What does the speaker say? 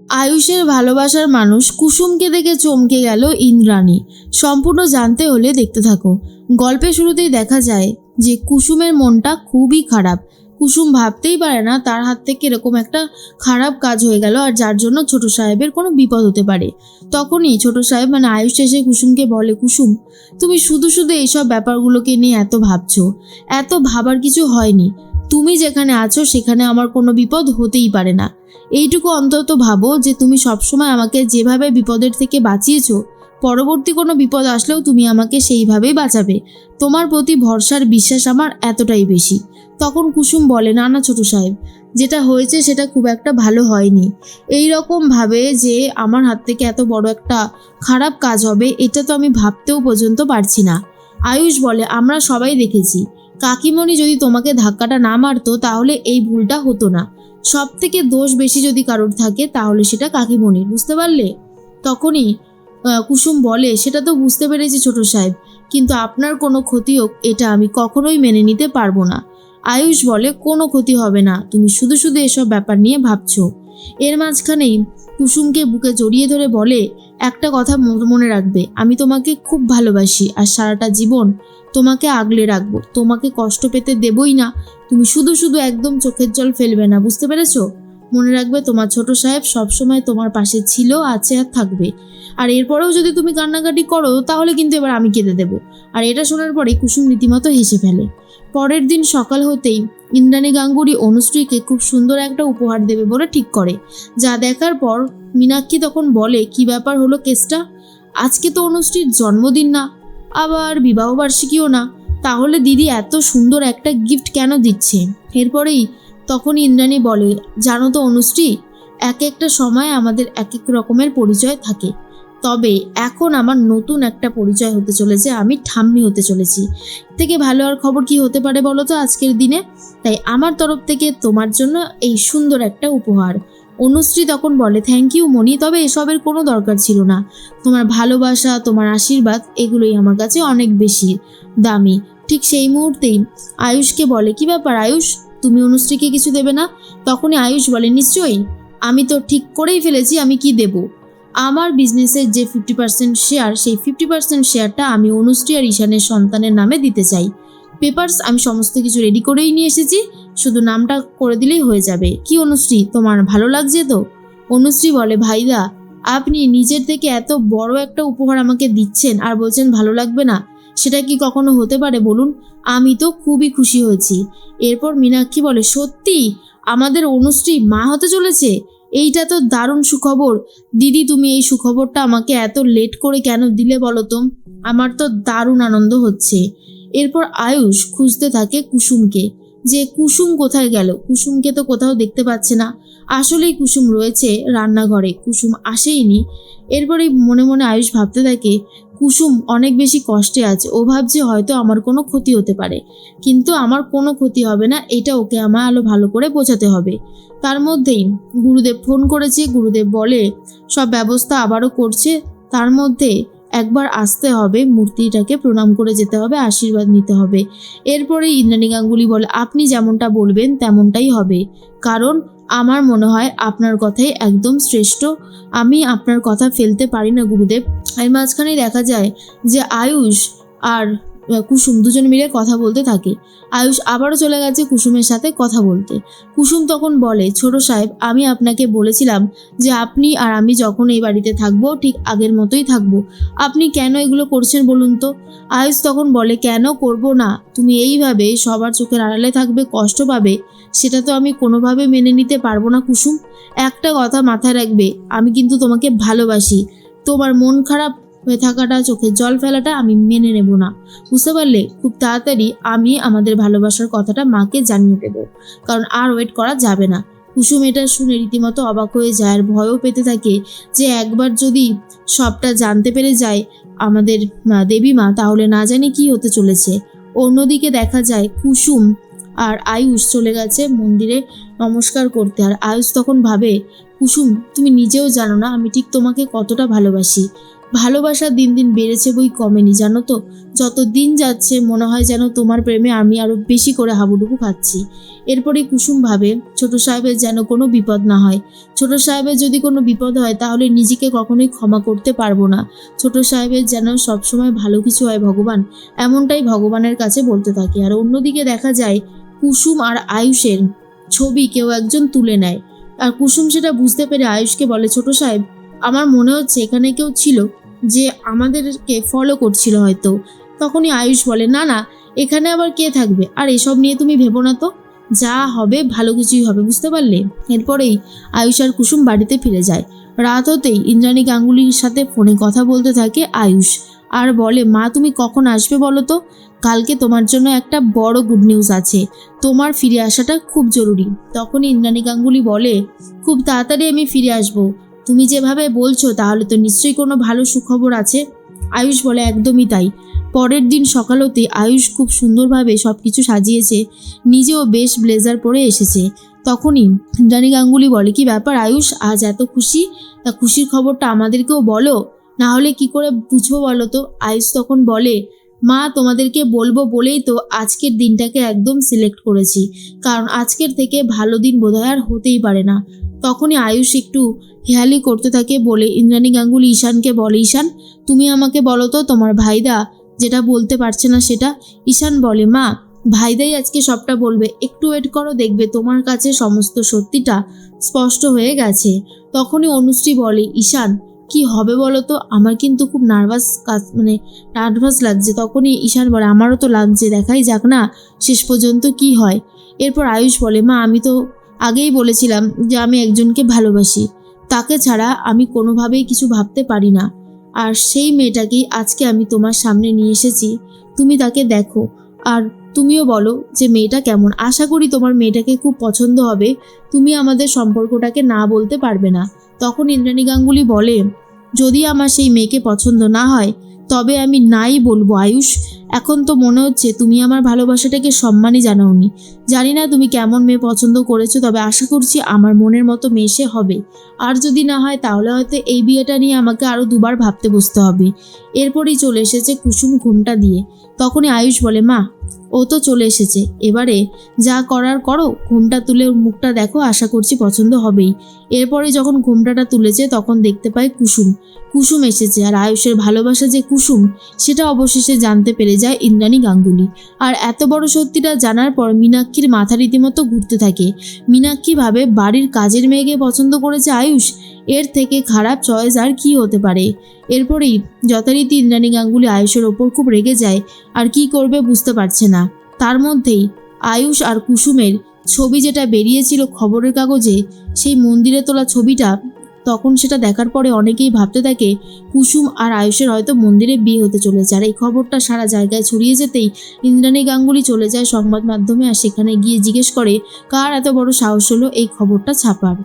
আয়ুষের ভালোবাসার মানুষ কুসুমকে দেখে চমকে গেল ইন্দ্রাণী। সম্পূর্ণ জানতে হলে দেখতে থাকো। গল্পের শুরুতেই দেখা যায় যে কুসুমের মনটা খুবই খারাপ। কুসুম ভাবতেই পারে না তার হাত থেকে এরকম একটা খারাপ কাজ হয়ে গেল, আর যার জন্য ছোট সাহেবের কোনো বিপদ হতে পারে। তখনই ছোট সাহেব মানে আয়ুষ এসে কুসুমকে বলে, কুসুম তুমি শুধু শুধু এইসব ব্যাপারগুলোকে নিয়ে এত ভাবছো, এত ভাবার কিছু হয়নি। তুমি যেখানে আছো সেখানে আমার কোনো বিপদ হতেই পারে না। এইটুকু অন্তত ভাবো যে তুমি সবসময় আমাকে যেভাবে বিপদের থেকে বাঁচিয়েছো, পরবর্তী কোনো বিপদ আসলেও তুমি আমাকে সেইভাবেই বাঁচাবে। তোমার প্রতি ভরসার বিশ্বাস আমার এতটাই বেশি। তখন কুসুম বলে, না না ছোট সাহেব, যেটা হয়েছে সেটা খুব একটা ভালো হয়নি। এই রকম ভাবে যে আমার হাত থেকে এত বড় একটা খারাপ কাজ হবে, এটা তো আমি ভাবতেও পর্যন্ত পারছি না। আয়ুষ বলে, আমরা সবাই দেখেছি কাকিমণি যদি তোমাকে ধাক্কাটা না মারতো তাহলে এই ভুলটা হতো না। সব থেকে দোষ বেশি যদি কারোর থাকে তাহলে সেটা কাকিমণির, বুঝতে পারলে? তখনই কুসুম বলে, সেটা তো বুঝতে পেরেছি ছোট সাহেব, কিন্তু আপনার কোনো ক্ষতি হোক এটা আমি কখনোই মেনে নিতে পারবো না। আয়ুষ বলে, কোনো ক্ষতি হবে না, তুমি শুধু শুধু এসব ব্যাপার নিয়ে ভাবছো। এর মাঝখানেই কুসুমকে বুকে জড়িয়ে ধরে বলে, একটা কথা মনে রাখবে, আমি তোমাকে খুব ভালোবাসি আর সারাটা জীবন তোমাকে আগলে রাখবো, তোমাকে কষ্ট পেতে দেবই না। তুমি শুধু শুধু একদম চোখের জল ফেলবে না, বুঝতে পেরেছো? মনে রাখবে তোমার ছোট সাহেব সবসময় তোমার পাশে ছিল, আছে আর থাকবে। আর এরপরেও যদি তুমি কান্নাকাটি করো তাহলে কিন্তু এবার আমি কেঁদে দেবো। আর এটা শোনার পরে কুসুম রীতিমতো হেসে ফেলে। পরের দিন সকাল হতেই ইন্দ্রাণী গাঙ্গুলি অনুশ্রীকে খুব সুন্দর একটা উপহার দেবে বলে ঠিক করে। যা দেখার পর মীনাক্ষী তখন বলে, কি ব্যাপার হলো কেসটা? আজকে তো অনুশ্রীর জন্মদিন না, আবার বিবাহবার্ষিকীও না, তাহলে দিদি এত সুন্দর একটা গিফট কেন দিচ্ছে? এরপরেই তখন ইন্দ্রাণী বলে, জানো তো অনুশ্রী, এক একটা সময় আমাদের এক এক রকমের পরিচয় থাকে, তবে এখন আমার নতুন একটা পরিচয় হতে চলেছে, আমি ঠাম্মি হতে চলেছি। থেকে ভালো আর খবর কি হতে পারে বলো তো আজকের দিনে? তাই আমার তরফ থেকে তোমার জন্য এই সুন্দর একটা উপহার। অনুশ্রী তখন বলে, থ্যাংক ইউ মনি, তবে এসবের কোনো দরকার ছিল না। তোমার ভালোবাসা, তোমার আশীর্বাদ, এগুলোই আমার কাছে অনেক বেশি দামি। ঠিক সেই মুহূর্তেই আয়ুষকে বলে, কি ব্যাপার আয়ুষ, তুমি অনুশ্রীকে কিছু দেবে না? তখনই আয়ুষ বলে, নিশ্চয়ই, আমি তো ঠিক করেই ফেলেছি আমি কি দেব। আমার বিজনেসের যে 50% শেয়ার, সেই 50% শেয়ারটা আমি অনুশ্রী আর ঈশানের সন্তানের নামে দিতে চাই। পেপারস আমি সমস্ত কিছু রেডি করেই নিয়ে এসেছি, শুধু নামটা করে দিলেই হয়ে যাবে। কি অনুশ্রী, তোমার ভালো লাগছে তো? অনুশ্রী বলে, ভাইদা, আপনি নিজের থেকে এত বড় একটা উপহার আমাকে দিচ্ছেন আর বলছেন ভালো লাগবে না? সেটা কি কখনো হতে পারে বলুন? আমি তো খুবই খুশি হয়েছি। এরপর মীনাক্ষী বলে, সত্যি আমাদের অনুশ্রী মা হতে চলেছে? এইটা তো দারুণ সুখবর। দিদি, তুমি এই সুখবরটা আমাকে এত লেট করে কেন দিলে বলো তো? আমার তো দারুণ আনন্দ হচ্ছে। এরপর আয়ুষ খুঁজতে থাকে কুসুমকে, যে কুসুম কোথায় গেল। কুসুমকে তো কোথাও দেখতে পাচ্ছে না। আসলেই কুসুম রয়েছে রান্নাঘরে, কুসুম আসেইনি। এরপরে মনে মনে আয়ুষ ভাবতে থাকে, কুসুম অনেক বেশি কষ্টে আছে, ও ভাবছে হয়তো আমার কোনো ক্ষতি হতে পারে, কিন্তু আমার কোনো ক্ষতি হবে না, এটা ওকে আমার আলো ভালো করে বোঝাতে হবে। তার মধ্যেই গুরুদেব ফোন করেছে। গুরুদেব বলে সব ব্যবস্থা আবারও করছে, তার মধ্যে একবার আসতে হবে, মূর্তিটাকে প্রণাম করে যেতে হবে, আশীর্বাদ নিতে হবে। এরপরে ইন্দ্রাণী গাঙ্গুলি বলে, আপনি যেমনটা বলবেন তেমনটাই হবে, কারণ আমার মনে হয় আপনার কথাই একদম শ্রেষ্ঠ, আমি আপনার কথা ফেলতে পারি না গুরুদেব। এর মাঝখানেই দেখা যায় যে আয়ুষ আর কুসুম দুজন মিলে কথা বলতে থাকে। আয়ুষ আবারও চলে গেছে কুসুমের সাথে কথা বলতে। কুসুম তখন বলে, ছোট সাহেব, আমি আপনাকে বলেছিলাম যে আপনি আর আমি যখন এই বাড়িতে থাকবো ঠিক আগের মতোই থাকবো, আপনি কেন এগুলো করছেন বলুন তো? আয়ুষ তখন বলে, কেন করব না? তুমি এইভাবে সবার চোখের আড়ালে থাকবে, কষ্ট পাবে, সেটা তো আমি কোনোভাবে মেনে নিতে পারবো না কুসুম। একটা কথা মাথায় রাখবে, আমি কিন্তু তোমাকে ভালোবাসি, তোমার মন খারাপ হয়ে থাকাটা, চোখের জল ফেলাটা আমি মেনে নেব না, বুঝতে পারলে? খুব তাড়াতাড়ি আমি আমাদের ভালোবাসার কথাটা মাকে জানিয়ে দেবো, কারণ আর ওয়েট করা যাবে না। কুসুম এটা শুনে রীতিমতো অবাক হয়ে যায় আর ভয়ও পেতে থাকে যে একবার যদি সবটা জানতে পেরে যায় আমাদের দেবী মা, তাহলে না জানি কি হতে চলেছে। অন্যদিকে দেখা যায় কুসুম আর আয়ুষ চলে গেছে মন্দিরে নমস্কার করতে। আর আয়ুষ তখন ভাবে, কুসুম, তুমি নিজেও জানো না আমি ঠিক তোমাকে কতটা ভালোবাসি, ভালোবাসা দিন দিন বেড়েছে বই কমেনি, জানো তো। যত দিন যাচ্ছে মনে হয় যেন তোমার প্রেমে আমি আরও বেশি করে হাবুডুবু খাচ্ছি। এরপরে কুসুম ভাবে ছোট সাহেবের যেন কোনো বিপদ না হয়। ছোট সাহেবের যদি কোনো বিপদ হয় তাহলে নিজেকে কখনোই ক্ষমা করতে পারবো না। ছোট সাহেবের যেন সবসময় ভালো কিছু হয় ভগবান, এমনটাই ভগবানের কাছে বলতে থাকে। আর অন্যদিকে দেখা যায় কুসুম আর আয়ুষের ছবি কেউ একজন তুলে নেয়। আর কুসুম সেটা বুঝতে পেরে আয়ুষকে বলে, ছোট সাহেব, আমার মনে হচ্ছে এখানে কেউ ছিল যে আমাদেরকে ফলো করছিল হয়তো। তখনই আয়ুষ বলে, না না, এখানে আবার কে থাকবে, আর এসব নিয়ে তুমি ভেবো না তো, যা হবে ভালো কিছুই হবে, বুঝতে পারলে। এরপরেই আয়ুষ আর কুসুম বাড়িতে ফিরে যায়। রাত হতেই ইন্দ্রাণী গাঙ্গুলির সাথে ফোনে কথা বলতে থাকে আয়ুষ, আর বলে, মা তুমি কখন আসবে বলো তো, কালকে তোমার জন্য একটা বড় গুড নিউজ আছে, তোমার ফিরে আসাটা খুব জরুরি। তখনই ইন্দ্রাণী গাঙ্গুলি বলে, খুব তাড়াতাড়ি আমি ফিরে আসবো, তুমি যেভাবে বলছো তাহলে তো নিশ্চয়ই কোনো ভালো সুখবর আছে। আয়ুষ বলে, একদমই তাই। পরের দিন সকাল হতে আয়ুষ খুব সুন্দরভাবে সব কিছু সাজিয়েছে, নিজেও বেশ ব্লেজার পরে এসেছে। তখনই ইন্দ্রাণী গাঙ্গুলি বলে, কি ব্যাপার আয়ুষ, আজ এত খুশি? তা খুশির খবরটা আমাদেরকেও বলো, না হলে কি করে বুঝবো বলো তো। আয়ুষ তখন বলে, মা তোমাদেরকে বলবো বলেই তো আজকের দিনটাকে একদম সিলেক্ট করেছি, কারণ আজকের থেকে ভালো দিন বোধহয় আর হতেই পারে না। তখনই আয়ুষ একটু হেয়ালি করতে থাকে বলে ইন্দ্রাণী গাঙ্গুলি ঈশানকে বলে, ঈশান তুমি আমাকে বলো তো তোমার ভাইদা যেটা বলতে পারছে না সেটা। ঈশান বলে, মা ভাইদাই আজকে সবটা বলবে, একটু ওয়েট করো, দেখবে তোমার কাছে সমস্ত সত্যিটা স্পষ্ট হয়ে গেছে। তখনই অনুশ্রী বলে, ঈশান কি হবে বলো তো, আমার কিন্তু খুব নার্ভাস লাগছে। তখনই ঈশান বলে, আমারও তো লাগছে, দেখাই যাক না শেষ পর্যন্ত কি হয়। এরপর আয়ুষ বলে, মা আমি তো আগেই বলেছিলাম যে আমি একজনকে ভালোবাসি, তাকে ছাড়া আমি কোনোভাবেই কিছু ভাবতে পারি না। আর সেই মেয়েটাকেই আজকে আমি তোমার সামনে নিয়ে এসেছি, তুমি তাকে দেখো আর তুমিও বলো যে মেয়েটা কেমন। আশা করি তোমার মেয়েটাকে খুব পছন্দ হবে, তুমি আমাদের সম্পর্কটাকে না বলতে পারবে না। তখন ইন্দ্রাণী গাঙ্গুলি বলে, যদি আমার সেই মেয়েকে পছন্দ না হয় তবে আমি নাই বলবো আয়ুষ। এখন তো মনে হচ্ছে তুমি আমার ভালোবাসাটাকে সম্মানই জানাওনি। জানি না তুমি কেমন মেয়ে পছন্দ করেছো, তবে আশা করছি আমার মনের মতো মেয়ে সে হবে। আর যদি না হয় তাহলে হয়তো এই বিয়েটা নিয়ে আমাকে আরও দুবার ভাবতে বসতে হবে। এরপরই চলে এসেছে কুসুম ঘুমটা দিয়ে। তখনই আয়ুষ বলে, মা ও তো চলে এসেছে, এবারে যা করার করো, ঘুমটা তুলে ওর মুখটা দেখো, আশা করছি পছন্দ হবেই। এরপরে যখন ঘুমটাটা তুলেছে তখন দেখতে পায় কুসুম এসেছে। আর আয়ুষের ভালোবাসা যে কুসুম সেটা অবশেষে জানতে পেরে যায় ইন্দ্রাণী গাঙ্গুলি। আর এত বড় সত্যিটা জানার পর মীনাক্ষীর মাথা রীতিমতো ঘুরতে থাকে। মীনাক্ষী ভাবে, বাড়ির কাজের মেয়েকে পছন্দ করেছে আয়ুষ, এর থেকে খারাপ চয়েস আর কি হতে পারে। এরপরেই যথারীতি ইন্দ্রাণী গাঙ্গুলি আয়ুষের ওপর খুব রেগে যায়, আর কি করবে বুঝতে পারছে না। তার মধ্যেই আয়ুষ আর কুসুমের ছবি যেটা বেরিয়েছিল খবরের কাগজে, সেই মন্দিরে তোলা ছবিটা, তখন সেটা দেখার পরে অনেকেই ভাবতে থাকে কুসুম আর আয়ুষের হয়তো মন্দিরে বিয়ে হতে চলেছে। আর এই খবরটা সারা জায়গায় ছড়িয়ে যেতেই ইন্দ্রাণী গাঙ্গুলি চলে যায় সংবাদ মাধ্যমে, আর সেখানে গিয়ে জিজ্ঞেস করে কার এত বড় সাহস হলো এই খবরটা ছাপার।